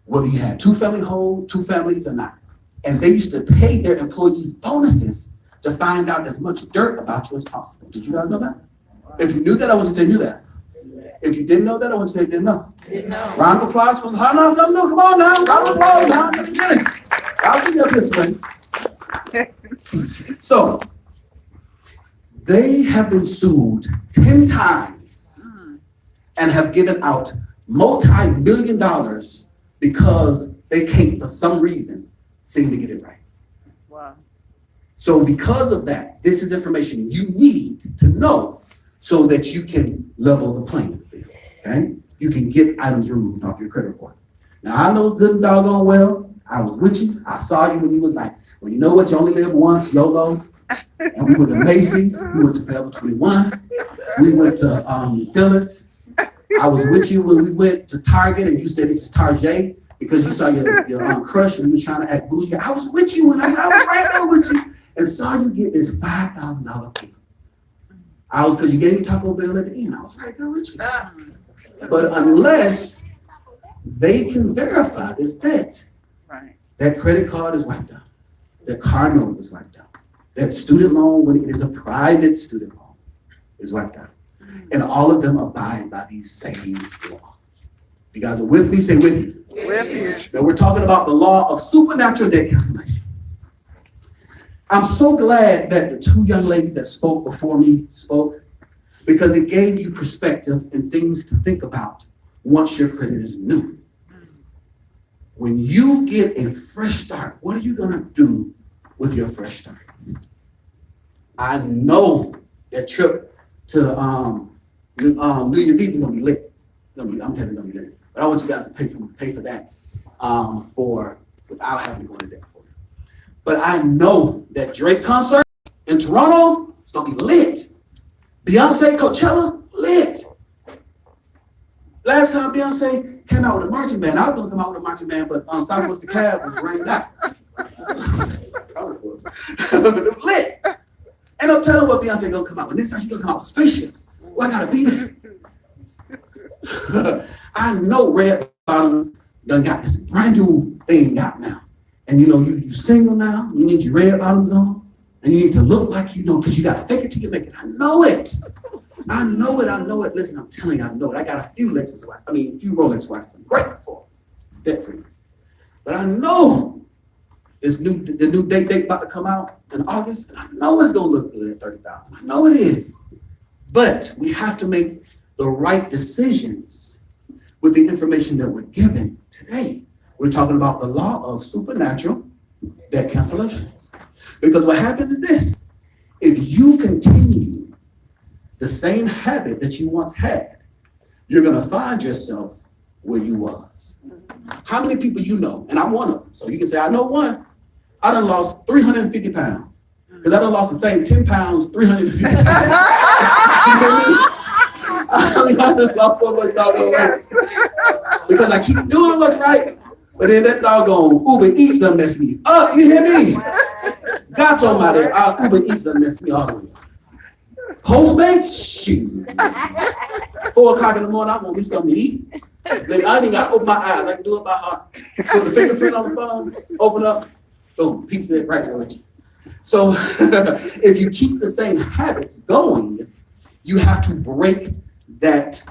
whether you had two families or not. And they used to pay their employees bonuses to find out as much dirt about you as possible. Did you guys know that? If you knew that, I want you to say knew that. If you didn't know that, I want you to say didn't know. Round of applause for something new. Come on now. Round of applause now. Just a minute. I'll see you this way. So they have been sued 10 times and have given out multi-million dollars because they can't, for some reason, seem to get it right. Wow. So because of that, this is information you need to know so that you can level the playing field, okay? You can get items removed off your credit report. Now, I know good and doggone well, I was with you. I saw you when you was like, well, you know what? You only live once, YOLO. And we went to Macy's. We went to Forever 21. We went to Dillard's. I was with you when we went to Target and you said this is Target because you saw your crush and you were trying to act bougie. I was with you and I was right there with you and saw you get this $5,000 payment. Because you gave me Taco Bell at the end. I was right there with you. But unless they can verify this debt, Right. that credit card is wiped out. That car note is wiped out. That student loan, when it is a private student loan, is wiped out. And all of them abide by these same laws. You guys are with me? Say with you. With you. Now we're talking about the law of supernatural debt cancellation. I'm so glad that the two young ladies that spoke before me spoke because it gave you perspective and things to think about once your credit is new. When you get a fresh start, what are you going to do with your fresh start? I know that trip to New Year's Eve is gonna be lit. I'm telling you, it's gonna be lit. But I want you guys to pay for that without having to go into debt for it. But I know that Drake concert in Toronto is gonna be lit. Beyonce Coachella, lit. Last time Beyonce came out with a marching band, I was gonna come out with a marching band, but Southwest DeKalb was rained out. It was lit. Ain't no telling what Beyonce gonna come out with. Next time she gonna come out with spaceships. Well, I gotta be there. I know Red Bottoms done got this brand new thing out now. And you single now, you need your red bottoms on, and you need to look like because you gotta fake it till you make it. I know it. Listen, I'm telling you, I know it. I got a few few Rolex watches I'm grateful for. Debt free. But I know the new date about to come out in August, and I know it's gonna look good at 30,000. I know it is. But we have to make the right decisions with the information that we're given today. We're talking about the law of supernatural debt cancellation. Because what happens is this: if you continue the same habit that you once had, you're gonna find yourself where you was. How many people you know? And I'm one of them. So you can say, I know one. I done lost 350 pounds. Because I done lost the same 10 pounds 350 times. I done lost so much doggone weight. Because I keep doing what's right, but then that doggone Uber Eats done mess me up. You hear me? God told me that Uber Eats done mess me all the way up. Postmates, shoot. 4 o'clock in the morning, I want me something to eat. Maybe I ain't even got to open my eyes. I can do it by heart. Put the fingerprint on the phone, open up, boom, pizza right away. So if you keep the same habits going, you have to break that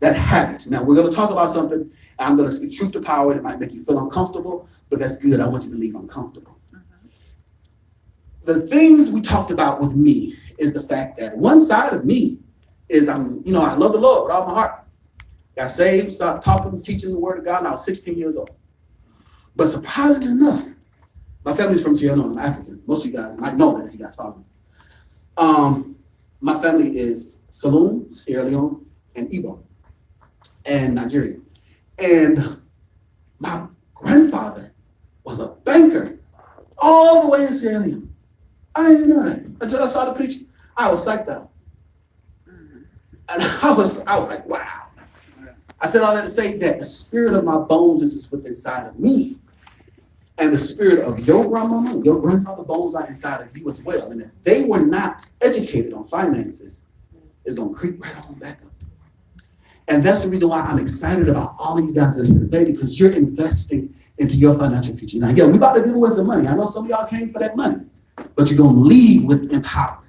habit. Now we're going to talk about something, and I'm going to speak truth to power. It might make you feel uncomfortable, but that's good. I want you to leave uncomfortable. The things we talked about with me is the fact that one side of me is I love the Lord with all my heart. Got saved, started talking, teaching the word of God, and I was 16 years old. But surprisingly enough, my family's from Sierra Leone. I'm African. Most of you guys might know that if you guys follow me. My family is Saloon, Sierra Leone, and Igbo, and Nigeria. And my grandfather was a banker all the way in Sierra Leone. I didn't know that until I saw the picture. I was psyched out. And I was like, wow. I said all that to say that the spirit of my bones is within inside of me. And the spirit of your grandmama and your grandfather bones are inside of you as well. And if they were not educated on finances, it's going to creep right on back up. And that's the reason why I'm excited about all of you guys that are here today, because you're investing into your financial future. Now, we're about to give away some money. I know some of y'all came for that money, but you're going to leave with empowerment.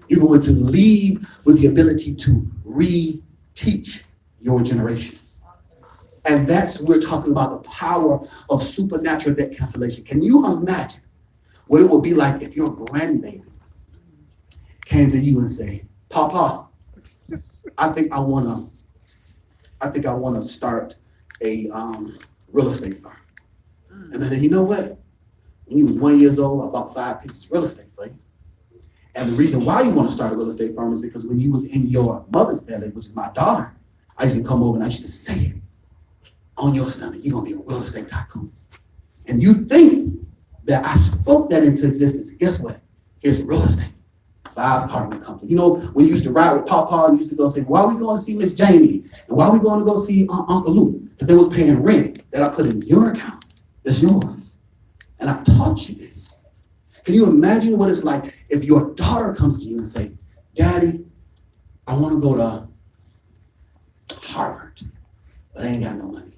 You're going to leave with the ability to re-teach your generation. And that's, we're talking about the power of supernatural debt cancellation. Can you imagine what it would be like if your grandbaby came to you and say, Papa, I think I want to start a real estate firm. And they said, you know what? When you was 1 year old, I bought 5 pieces of real estate for you. And the reason why you want to start a real estate firm is because when you was in your mother's belly, which is my daughter, I used to come over and I used to say it on your stomach, you're going to be a real estate tycoon. And you think that I spoke that into existence. Guess what? Here's real estate. 5 apartment company. You know, when you used to ride with Papa, you used to go say, why are we going to see Miss Jamie? And why are we going to go see Uncle Luke? Because they was paying rent that I put in your account. That's yours. And I taught you this. Can you imagine what it's like if your daughter comes to you and say, Daddy, I want to go to Harvard, but I ain't got no money.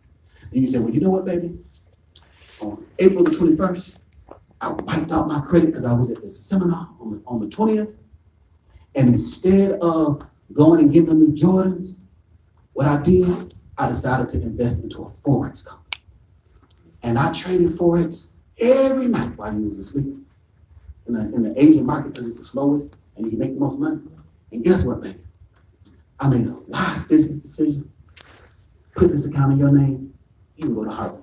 And you say, well, you know what, baby? On April the 21st, I wiped out my credit because I was at the seminar on the 20th. And instead of going and getting them new Jordans, what I did, I decided to invest into a Forex company. And I traded Forex every night while you was asleep in the Asian market because it's the slowest and you can make the most money. And guess what, baby? I made a wise business decision. Put this account in your name. You can go to Harvard.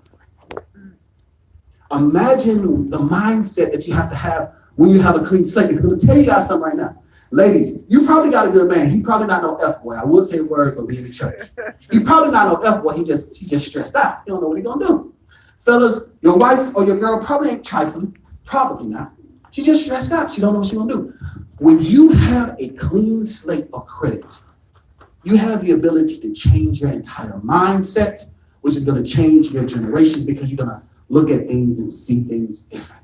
Imagine the mindset that you have to have when you have a clean slate. Because I'm going to tell you guys something right now. Ladies, you probably got a good man. He probably not no F-boy. I would say a word, but we in the church. He probably not no F-boy. He just stressed out. He don't know what he gonna do. Fellas, your wife or your girl probably ain't trifling. Probably not. She just stressed out. She don't know what she gonna do. When you have a clean slate of credit, you have the ability to change your entire mindset, which is gonna change your generations because you're gonna look at things and see things differently.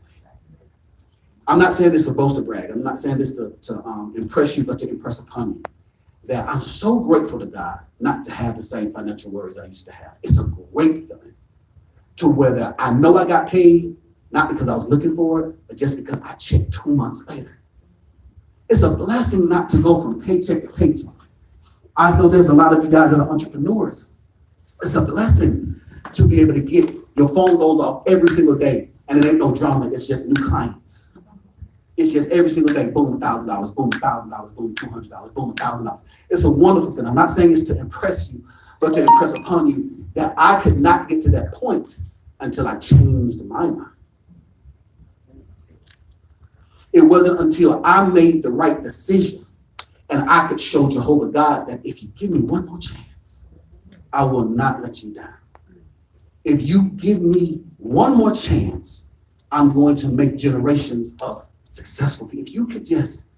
I'm not saying this to boast or brag. I'm not saying this to impress you, but to impress upon you that I'm so grateful to God not to have the same financial worries I used to have. It's a great feeling to whether I know I got paid, not because I was looking for it, but just because I checked 2 months later. It's a blessing not to go from paycheck to paycheck. I know there's a lot of you guys that are entrepreneurs. It's a blessing to be able to get your phone goes off every single day and it ain't no drama. It's just new clients. It's just every single day, boom, $1,000, boom, $1,000, boom, $200, boom, $1,000. It's a wonderful thing. I'm not saying it's to impress you, but to impress upon you that I could not get to that point until I changed my mind. It wasn't until I made the right decision and I could show Jehovah God that if you give me one more chance, I will not let you down. If you give me one more chance, I'm going to make generations of successful people. If you could just,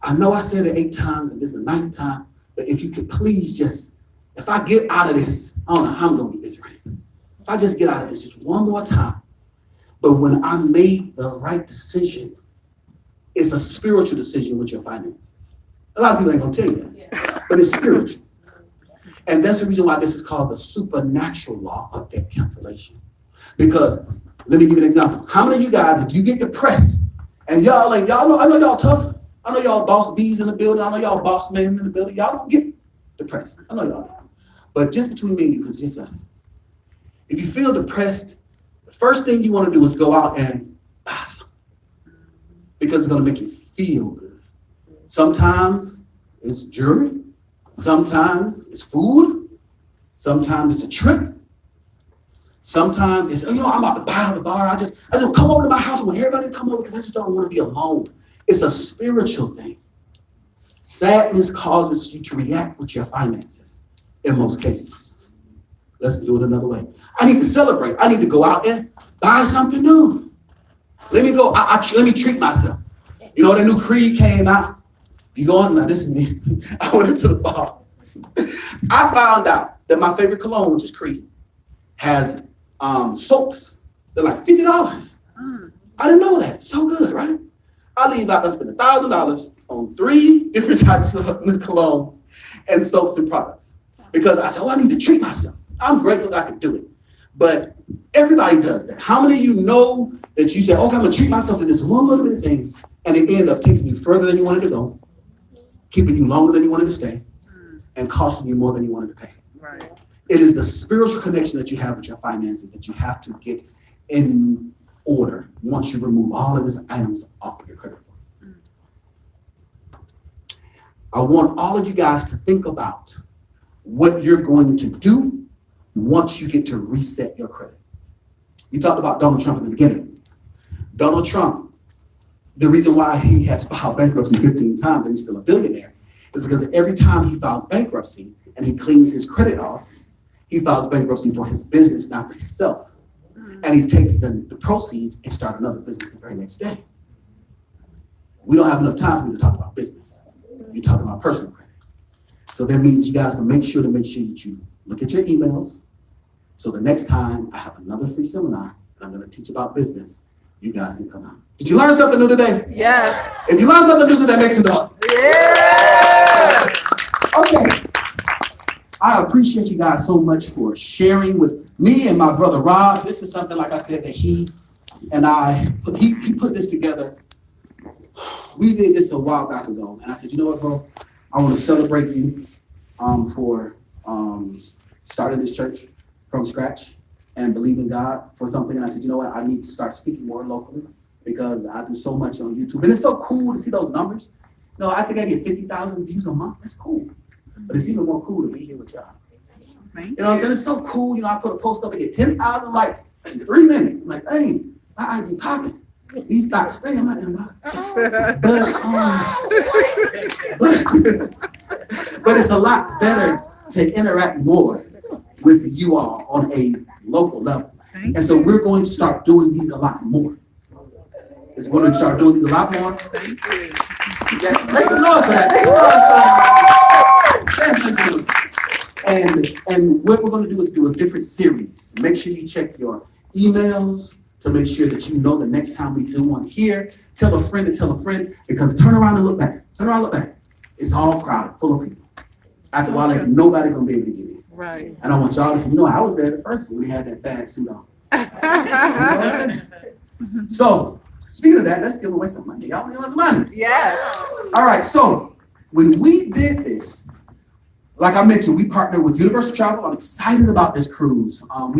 I know I said it 8 times and this is the 9th time, but if you could please just, if I get out of this, I don't know how I'm going to be miserable. If I just get out of this just one more time, but when I made the right decision, it's a spiritual decision with your finances. A lot of people ain't going to tell you that, but it's spiritual. And that's the reason why this is called the supernatural law of debt cancellation. Because, let me give you an example. How many of you guys, if you get depressed, and y'all know, I know y'all tough. I know y'all boss B's in the building. I know y'all boss men in the building. Y'all don't get depressed. I know y'all don't. But just between me and you, because if you feel depressed, the first thing you want to do is go out and buy something. Because it's going to make you feel good. Sometimes it's jewelry. Sometimes it's food. Sometimes it's a trip. Sometimes it's, I'm about to buy out the bar. I just come over to my house. I want everybody to come over because I just don't want to be alone. It's a spiritual thing. Sadness causes you to react with your finances in most cases. Let's do it another way. I need to celebrate. I need to go out and buy something new. Let me go. Let me treat myself. You know, the new Creed came out. You going, now this is me. I went into the bar. I found out that my favorite cologne, which is Creed, has soaps. They're like $50. I didn't know that. So good, right? I leave out and spend $1,000 on 3 different types of colognes and soaps and products. Because I said, I need to treat myself. I'm grateful that I can do it. But everybody does that. How many of you know that you say, okay, I'm going to treat myself to this one little bit of thing, and it ended up taking you further than you wanted to go, keeping you longer than you wanted to stay, and costing you more than you wanted to pay? Right. It is the spiritual connection that you have with your finances that you have to get in order once you remove all of these items off of your credit report. I want all of you guys to think about what you're going to do once you get to reset your credit. You talked about Donald Trump in the beginning. Donald Trump, the reason why he has filed bankruptcy 15 times and he's still a billionaire is because every time he files bankruptcy and he cleans his credit off, he files bankruptcy for his business, not for himself. And he takes the proceeds and start another business the very next day. We don't have enough time for you to talk about business. You're talking about personal credit. So that means you guys to make sure that you look at your emails. So the next time I have another free seminar and I'm going to teach about business, you guys can come out. Did you learn something new today? Yes. If you learn something new today, make some noise. Yeah. Okay. I appreciate you guys so much for sharing with me and my brother Rob. This is something, like I said, that he and I, he put this together. We did this a while back ago. And I said, you know what, bro? I want to celebrate you for starting this church from scratch and believing God for something. And I said, you know what? I need to start speaking more locally because I do so much on YouTube. And it's so cool to see those numbers. You know, I think I get 50,000 views a month. That's cool. But it's even more cool to be here with y'all. You know what I'm saying? It's so cool. You know, I put a post up and get 10,000 likes in 3 minutes. I'm like, hey, my IG popping. These stocks stay in my inbox. But it's a lot better to interact more with you all on a local level. And so we're going to start doing these a lot more. It's going to start doing these a lot more. Yes, make some noise for that. Make some noise for that. And what we're going to do is do a different series. Make sure you check your emails to make sure that you know the next time we do one here. Tell a friend to tell a friend, because turn around and look back. Turn around and look back. It's all crowded, full of people. After a while, like nobody gonna be able to get in. Right. And I want y'all to say, I was there the first when we had that bad suit on. So, speaking of that, let's give away some money. Y'all give us money. Yes. All right, so when we did this, like I mentioned, we partnered with Universal Travel. I'm excited about this cruise. We